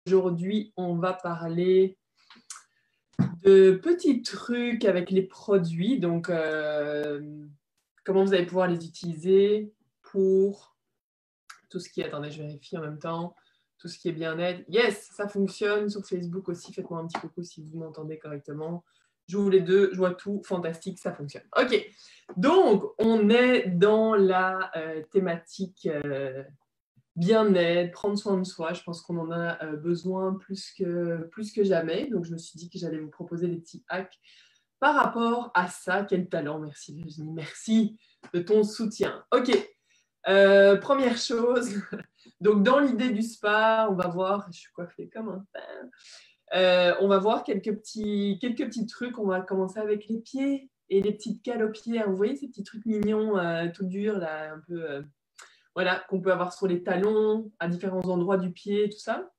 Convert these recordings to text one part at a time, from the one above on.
Aujourd'hui, on va parler de petits trucs avec les produits. Donc, comment vous allez pouvoir les utiliser pour tout ce qui est... Attendez, je vérifie en même temps. Tout ce qui est bien-être. Yes, ça fonctionne. Sur Facebook aussi, faites-moi un petit coucou si vous m'entendez correctement. Je vois les deux, je vois tout. Fantastique, ça fonctionne. OK. Donc, on est dans la thématique... bien-être, prendre soin de soi, je pense qu'on en a besoin plus que jamais. Donc, je me suis dit que j'allais vous proposer des petits hacks par rapport à ça. Quel talent, merci Virginie, merci de ton soutien. Ok, première chose, donc dans l'idée du spa, on va voir, je suis coiffée comme un fan, on va voir quelques petits trucs. On va commencer avec les pieds et les petites cales aux pieds. Vous voyez ces petits trucs mignons, tout durs, là, un peu... voilà, qu'on peut avoir sur les talons, à différents endroits du pied, tout ça.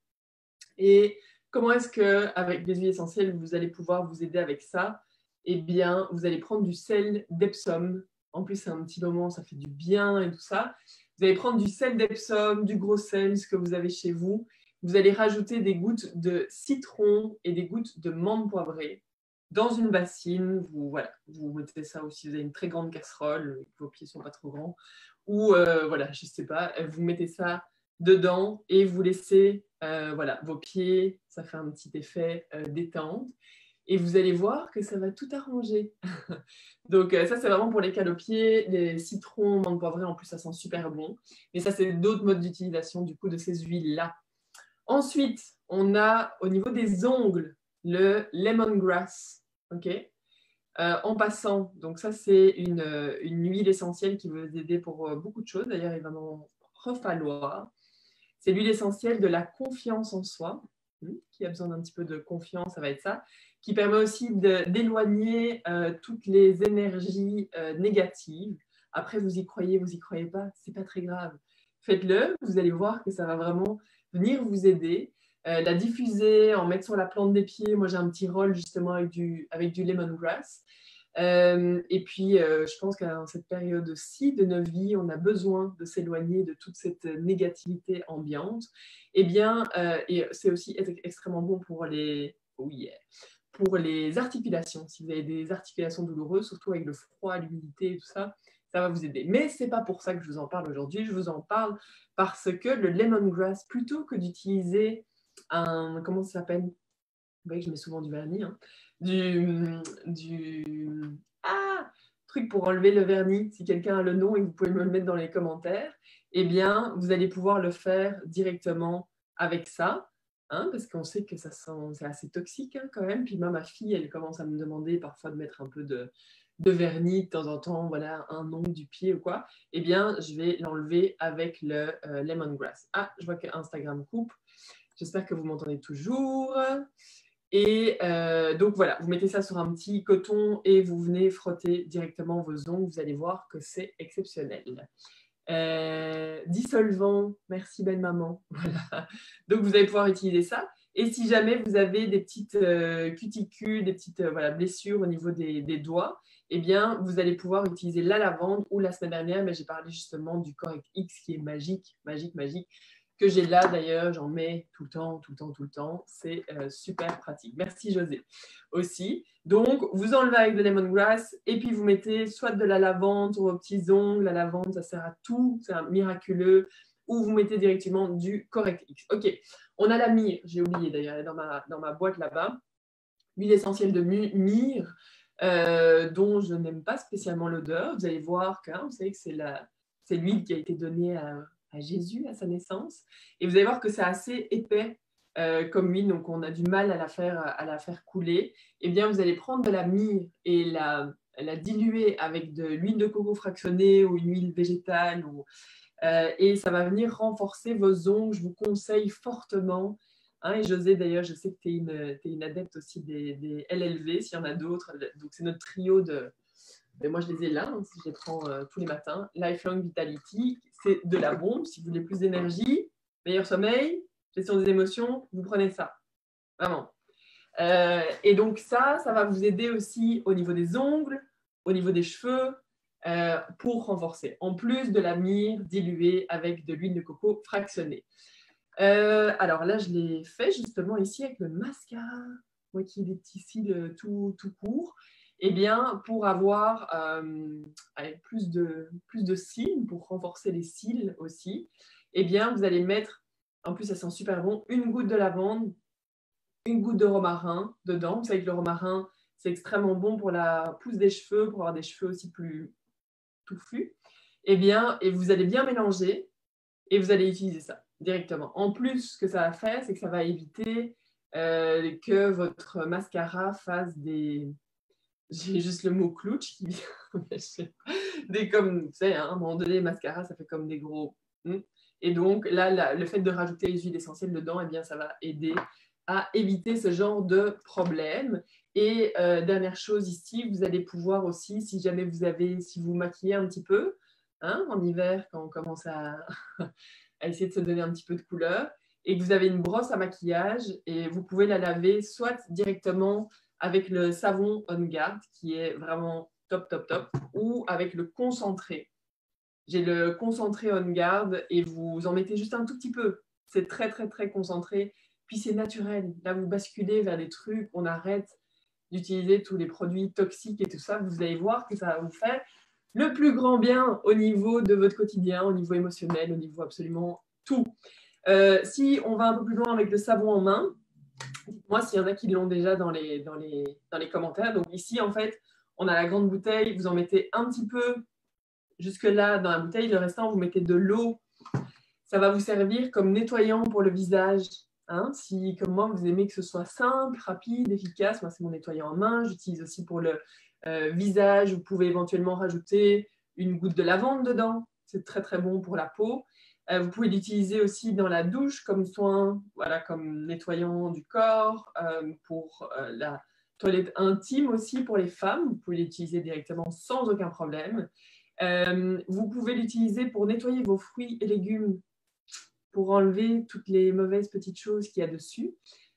Et comment est-ce qu'avec des huiles essentielles, vous allez pouvoir vous aider avec ça? Eh bien, vous allez prendre du sel d'Epsom. En plus, c'est un petit moment, ça fait du bien et tout ça. Vous allez prendre du sel d'Epsom, du gros sel, ce que vous avez chez vous. Vous allez rajouter des gouttes de citron et des gouttes de menthe poivrée dans une bassine. Voilà, vous mettez ça aussi, vous avez une très grande casserole, vos pieds ne sont pas trop grands. Ou voilà, je ne sais pas, vous mettez ça dedans et vous laissez voilà, vos pieds, ça fait un petit effet détente. Et vous allez voir que ça va tout arranger. Donc ça, c'est vraiment pour les cales aux pieds, les citrons, menthe poivrée, en plus, ça sent super bon. Mais ça, c'est d'autres modes d'utilisation du coup de ces huiles-là. Ensuite, on a au niveau des ongles, le lemongrass. Ok. En passant, donc ça, c'est une huile essentielle qui va vous aider pour beaucoup de choses. D'ailleurs, il va m'en refalloir. C'est l'huile essentielle de la confiance en soi. Qui a besoin d'un petit peu de confiance, ça va être ça. Qui permet aussi d'éloigner toutes les énergies négatives. Après, vous y croyez pas, c'est pas très grave. Faites-le, vous allez voir que ça va vraiment venir vous aider. La diffuser, en mettre sur la plante des pieds. Moi, j'ai un petit rôle justement avec du lemongrass. Et puis, je pense que dans cette période-ci de notre vie, on a besoin de s'éloigner de toute cette négativité ambiante. Eh bien, et c'est aussi extrêmement bon pour pour les articulations. Si vous avez des articulations douloureuses, surtout avec le froid, l'humidité et tout ça, ça va vous aider. Mais ce n'est pas pour ça que je vous en parle aujourd'hui. Je vous en parle parce que le lemongrass, plutôt que d'utiliser comment ça s'appelle? Vous voyez que je mets souvent du vernis, hein, truc pour enlever le vernis. Si quelqu'un a le nom et que vous pouvez me le mettre dans les commentaires, eh bien, vous allez pouvoir le faire directement avec ça, hein, parce qu'on sait que c'est assez toxique hein, quand même. Puis moi, ma fille, elle commence à me demander parfois de mettre un peu de vernis de temps en temps, voilà, un ongle du pied ou quoi. Eh bien, je vais l'enlever avec le lemongrass. Ah, je vois que Instagram coupe. J'espère que vous m'entendez toujours. Et donc voilà, vous mettez ça sur un petit coton et vous venez frotter directement vos ongles. Vous allez voir que c'est exceptionnel. Dissolvant, merci belle maman. Voilà. Donc vous allez pouvoir utiliser ça. Et si jamais vous avez des petites cuticules, des petites voilà, blessures au niveau des doigts, eh bien vous allez pouvoir utiliser la lavande ou la semaine dernière, j'ai parlé justement du Correct X qui est magique, magique, magique, que j'ai là d'ailleurs, j'en mets tout le temps, tout le temps, tout le temps. C'est super pratique. Merci José aussi. Donc, vous enlevez avec de lemongrass et puis vous mettez soit de la lavande sur vos petits ongles. La lavande, ça sert à tout, c'est miraculeux. Ou vous mettez directement du Correct X. Ok, on a la myrrhe, j'ai oublié d'ailleurs, elle est dans ma boîte là-bas. L'huile essentielle de myrrhe, dont je n'aime pas spécialement l'odeur. Vous allez voir que, vous savez que c'est l'huile qui a été donnée à Jésus à sa naissance. Et vous allez voir que c'est assez épais comme huile, donc on a du mal à la faire couler. Eh bien, vous allez prendre de la myrrhe et la diluer avec de l'huile de coco fractionnée ou une huile végétale. Et ça va venir renforcer vos ongles. Je vous conseille fortement. Hein, et José, d'ailleurs, je sais que tu es une adepte aussi des LLV, s'il y en a d'autres. Donc, c'est notre trio de... Mais moi, je les ai là, hein, je les prends tous les matins. Lifelong Vitality, c'est de la bombe. Si vous voulez plus d'énergie, meilleur sommeil, gestion des émotions, vous prenez ça. Vraiment. Et donc ça va vous aider aussi au niveau des ongles, au niveau des cheveux, pour renforcer. En plus de la myrrhe diluée avec de l'huile de coco fractionnée. Alors là, je l'ai fait justement ici avec le mascara, moi qui ai des petits cils tout courts. Eh bien, pour avoir plus de cils, pour renforcer les cils aussi, eh bien, vous allez mettre, en plus ça sent super bon, une goutte de lavande, une goutte de romarin dedans. Vous savez que le romarin, c'est extrêmement bon pour la pousse des cheveux, pour avoir des cheveux aussi plus touffus. Eh bien, et vous allez bien mélanger et vous allez utiliser ça directement. En plus, ce que ça va faire, c'est que ça va éviter que votre mascara fasse des... J'ai juste le mot clouch qui vient. Des comme, tu sais, hein, à un moment donné, mascara, ça fait comme des gros... Et donc, là, le fait de rajouter les huiles essentielles dedans, eh bien, ça va aider à éviter ce genre de problème. Et dernière chose ici, vous allez pouvoir aussi, si jamais si vous maquillez un petit peu, hein, en hiver, quand on commence à essayer de se donner un petit peu de couleur, et que vous avez une brosse à maquillage, et vous pouvez la laver soit directement avec le savon On Guard, qui est vraiment top, top, top, ou avec le concentré. J'ai le concentré On Guard, et vous en mettez juste un tout petit peu. C'est très, très, très concentré. Puis c'est naturel. Là, vous basculez vers des trucs, on arrête d'utiliser tous les produits toxiques et tout ça. Vous allez voir que ça va vous faire le plus grand bien au niveau de votre quotidien, au niveau émotionnel, au niveau absolument tout. Si on va un peu plus loin avec le savon en main, dites-moi s'il y en a qui l'ont déjà dans les commentaires. Donc ici, en fait, on a la grande bouteille, vous en mettez un petit peu jusque-là dans la bouteille, le restant, vous mettez de l'eau. Ça va vous servir comme nettoyant pour le visage. Hein, si, comme moi, vous aimez que ce soit simple, rapide, efficace, moi, c'est mon nettoyant en main. J'utilise aussi pour le visage. Vous pouvez éventuellement rajouter une goutte de lavande dedans. C'est très, très bon pour la peau. Vous pouvez l'utiliser aussi dans la douche comme soin, voilà, comme nettoyant du corps, pour la toilette intime aussi pour les femmes. Vous pouvez l'utiliser directement sans aucun problème. Vous pouvez l'utiliser pour nettoyer vos fruits et légumes, pour enlever toutes les mauvaises petites choses qu'il y a dessus.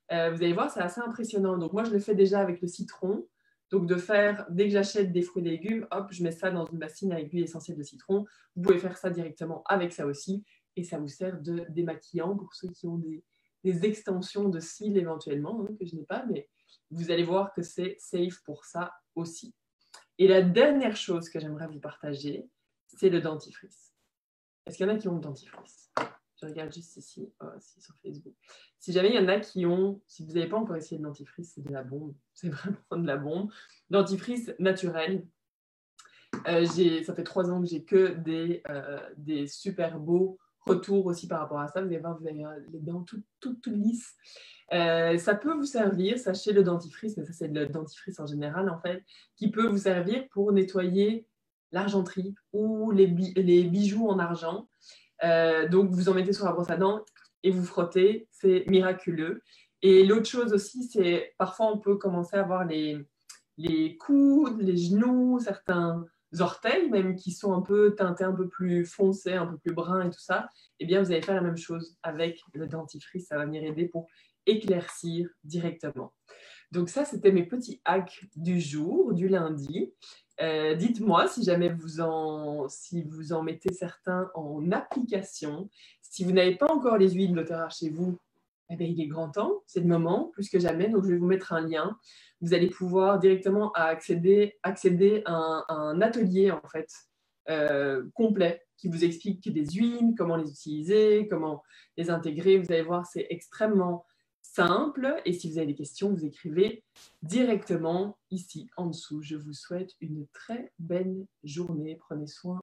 Vous allez voir, c'est assez impressionnant. Donc moi, je le fais déjà avec le citron. Donc de faire, dès que j'achète des fruits et légumes, hop, je mets ça dans une bassine avec l'huile essentielle de citron. Vous pouvez faire ça directement avec ça aussi. Et ça vous sert de démaquillant pour ceux qui ont des extensions de cils éventuellement, hein, que je n'ai pas. Mais vous allez voir que c'est safe pour ça aussi. Et la dernière chose que j'aimerais vous partager, c'est le dentifrice. Est-ce qu'il y en a qui ont le dentifrice? Je regarde juste ici, sur Facebook. Si jamais il y en a qui ont, si vous n'avez pas encore essayé le dentifrice, c'est de la bombe. C'est vraiment de la bombe. Dentifrice naturel. Ça fait 3 ans que j'ai que des super beaux retours aussi par rapport à ça. Vous allez voir, vous avez les dents toutes lisses. Ça peut vous servir, sachez le dentifrice, mais ça c'est le dentifrice en général en fait, qui peut vous servir pour nettoyer l'argenterie ou les bijoux en argent. Donc vous en mettez sur la brosse à dents et vous frottez, c'est miraculeux. Et l'autre chose aussi, c'est parfois on peut commencer à avoir les coudes, les genoux, certains orteils même qui sont un peu teintés un peu plus foncés, un peu plus bruns et tout ça. Eh bien vous allez faire la même chose avec le dentifrice, ça va venir aider pour éclaircir directement. Donc ça, c'était mes petits hacks du jour, du lundi. Dites-moi si jamais si vous en mettez certains en application. Si vous n'avez pas encore les huiles doTERRA chez vous, eh bien, il est grand temps, c'est le moment, plus que jamais. Donc, je vais vous mettre un lien. Vous allez pouvoir directement accéder à un atelier en fait, complet qui vous explique des huiles, comment les utiliser, comment les intégrer. Vous allez voir, c'est extrêmement simple. Et si vous avez des questions, vous écrivez directement ici en dessous. Je vous souhaite une très belle journée. Prenez soin